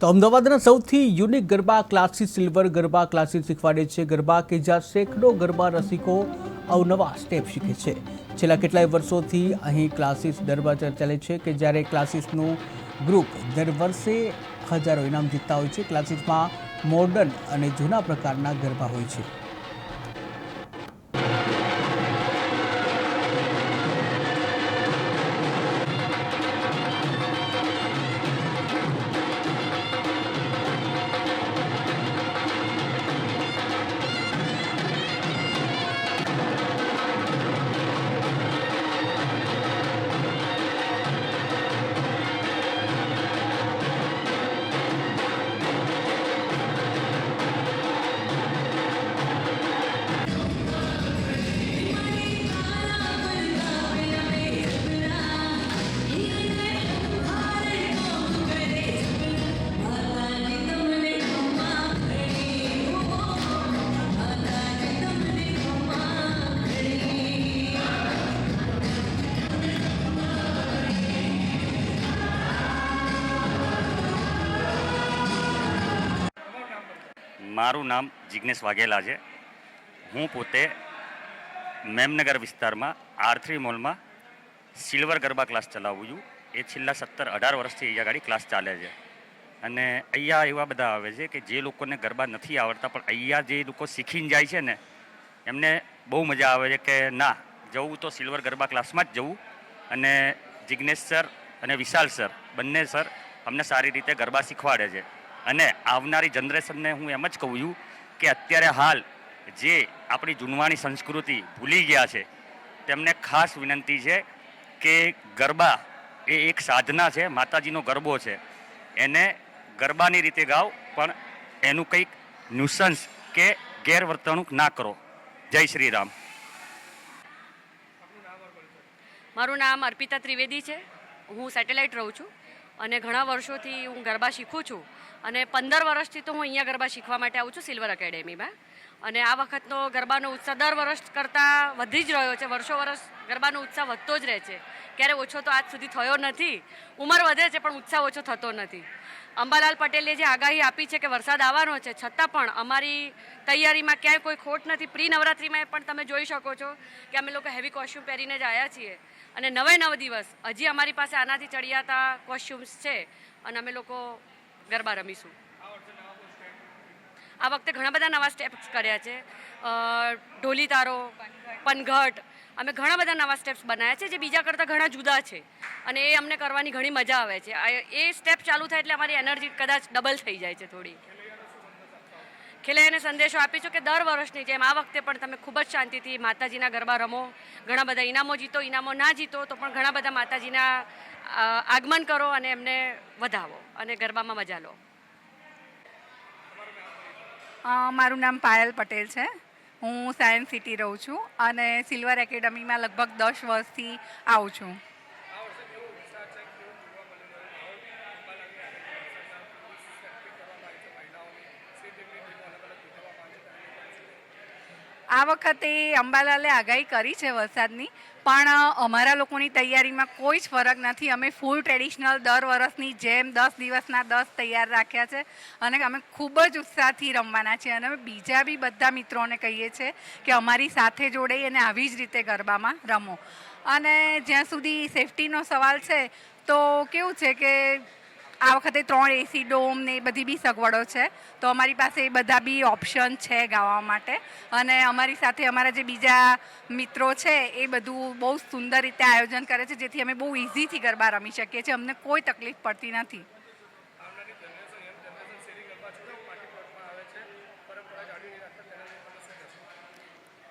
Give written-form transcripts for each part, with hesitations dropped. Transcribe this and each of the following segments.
તો અમદાવાદના સૌથી unique garba classes silver garba classes શીખવાડે છે ગરબા કે જ્યાં સેંકડો ગરબા રસિકો અવનવા સ્ટેપ શીખે છે। છેલ્લા કેટલાય વર્ષોથી અહીં ક્લાસીસ ગરબા ચાલે છે કે જ્યારે ક્લાસીસનું ગ્રુપ દર વર્ષે હજારો ઇનામ જીતતા હોય છે। ક્લાસીસમાં મોડર્ન અને જૂના પ્રકારના ગરબા હોય છે। મારું નામ જિગ્નેશ વાઘેલા છે। હું પોતે મેમનગર વિસ્તારમાં R3 મોલમાં સિલ્વર ગરબા ક્લાસ ચલાવું છું। એ છેલ્લા 17-18 વર્ષથી અહીંયા ગાડી ક્લાસ ચાલે છે અને અહીંયા એવા બધા આવે છે કે જે લોકોને ગરબા નથી આવડતા પણ અહીંયા જે લોકો શીખીને જાય છે ને એમને બહુ મજા આવે છે કે ના જવું તો સિલ્વર ગરબા ક્લાસમાં જ જવું। અને જિગ્નેશ સર અને વિશાલ સર બંને સર અમને સારી રીતે ગરબા શીખવાડે છે અને આવનારી જનરેશનને હું એમ જ કહું છું કે અત્યારે હાલ જે આપણી જૂનવાણી સંસ્કૃતિ ભૂલી ગયા છે તેમને ખાસ વિનંતી છે કે ગરબા એ એક સાધના છે, માતાજીનો ગરબો છે, એને ગરબાની રીતે ગાઓ પણ એનું કંઈક ન્યુસન્સ કે ગેરવર્તણૂક ના કરો। જય શ્રી રામ। મારું નામ અર્પિતા ત્રિવેદી છે। હું સેટેલાઇટ રહું છું અને ઘણા વર્ષોથી હું ગરબા શીખું છું અને 15 વર્ષથી તો હું અહીંયા ગરબા શીખવા માટે આવું છું સિલ્વર એકેડેમીમાં। અને આ વખતનો ગરબાનો ઉત્સાહ દર વર્ષ કરતાં વધી જ રહ્યો છે। વર્ષો વર્ષ ગરબાનો ઉત્સાહ વધતો જ રહે છે, ક્યારે ઓછો તો આજ સુધી થયો નથી। ઉંમર વધે છે પણ ઉત્સાહ ઓછો થતો નથી। અંબાલાલ પટેલે જે આગાહી આપી છે કે વરસાદ આવવાનો છે છતાં પણ અમારી તૈયારીમાં ક્યાંય કોઈ ખોટ નથી। પ્રી નવરાત્રિમાં પણ તમે જોઈ શકો છો કે અમે લોકો હેવી કોસ્ચ્યુમ પહેરીને જ આવ્યા છીએ અને 9 દિવસ હજી અમારી પાસે આનાથી ચડિયાતા કોસ્ચ્યુમ્સ છે અને અમે લોકો ગરબા રમીશું। આ વખતે ઘણા બધા નવા સ્ટેપ્સ કર્યા છે। ઢોલી તારો, પનઘટ, અમે ઘણા બધા નવા સ્ટેપ્સ બનાવ્યા છે જે બીજા કરતાં ઘણા જુદા છે અને એ અમને કરવાની ઘણી મજા આવે છે। એ સ્ટેપ ચાલુ થાય એટલે અમારી એનર્જી કદાચ ડબલ થઈ જાય છે થોડી। ખેલૈયાને સંદેશો આપીશું કે દર વર્ષની જેમ આ વખતે પણ તમે ખૂબ જ શાંતિથી માતાજીના ગરબા રમો। ઘણા બધા ઇનામો જીતો, ઇનામો ના જીતો તો પણ ઘણા બધા માતાજીના આગમન કરો અને એમને વધાવો અને ગરબામાં મજા લો। મારું નામ પાયલ પટેલ છે। હું સાયન્સ સિટી રહું છું અને સિલ્વર એકેડમીમાં લગભગ 10 વર્ષથી આવું છું। આ વખતે અંબાલાલે આગાહી કરી છે વરસાદની પણ અમારા લોકોની તૈયારીમાં કોઈ જ ફરક નથી। અમે ફૂલ ટ્રેડિશનલ દર વર્ષની જેમ 10 દિવસના 10 તૈયાર રાખ્યા છે અને અમે ખૂબ જ ઉત્સાહથી રમવાના છીએ અને અમે બીજા બી બધા મિત્રોને કહીએ છીએ કે અમારી સાથે જોડાઈ અને આવી જ રીતે ગરબામાં રમો। અને જ્યાં સુધી સેફટીનો સવાલ છે તો કેવું છે કે આ વખતે 3 AC ડોમ ને એ બધી બી સગવડો છે તો અમારી પાસે એ બધા બી ઓપ્શન છે ગાવા માટે અને અમારી સાથે અમારા જે બીજા મિત્રો છે એ બધું બહુ સુંદર રીતે આયોજન કરે છે જેથી અમે બહુ ઇઝીથી ગરબા રમી શકીએ છીએ। અમને કોઈ તકલીફ પડતી નથી।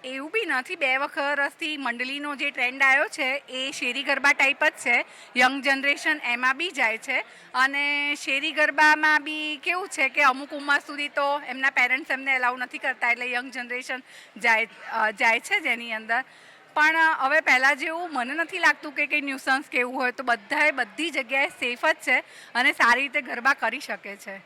એવું બી નથી। 2 વર્ષથી મંડળીનો જે ટ્રેન્ડ આવ્યો છે એ શેરી ગરબા ટાઈપ જ છે। યંગ જનરેશન એમાં બી જાય છે અને શેરી ગરબામાં બી કેવું છે કે અમુક ઉંમર સુધી તો એમના પેરેન્ટ્સ એમને એલાઉ નથી કરતા એટલે યંગ જનરેશન જાય છે જેની અંદર પણ હવે પહેલાં જેવું મને નથી લાગતું કે કંઈ ન્યુસન્સ કેવું હોય તો બધાએ બધી જગ્યાએ સેફ જ છે અને સારી રીતે ગરબા કરી શકે છે।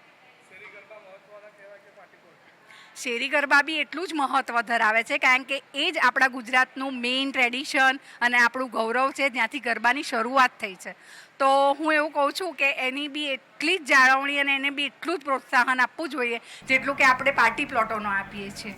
શેરી ગરબા બી એટલું જ મહત્ત્વ ધરાવે છે, કારણ કે એ જ આપણા ગુજરાતનું મેઇન ટ્રેડિશન અને આપણું ગૌરવ છે, જ્યાંથી ગરબાની શરૂઆત થઈ છે. તો હું એવું કહું છું કે એની બી એટલી જ જાળવણી અને એને બી એટલું જ પ્રોત્સાહન આપવું જોઈએ જેટલું કે આપણે પાર્ટી પ્લોટોનો આપીએ છીએ.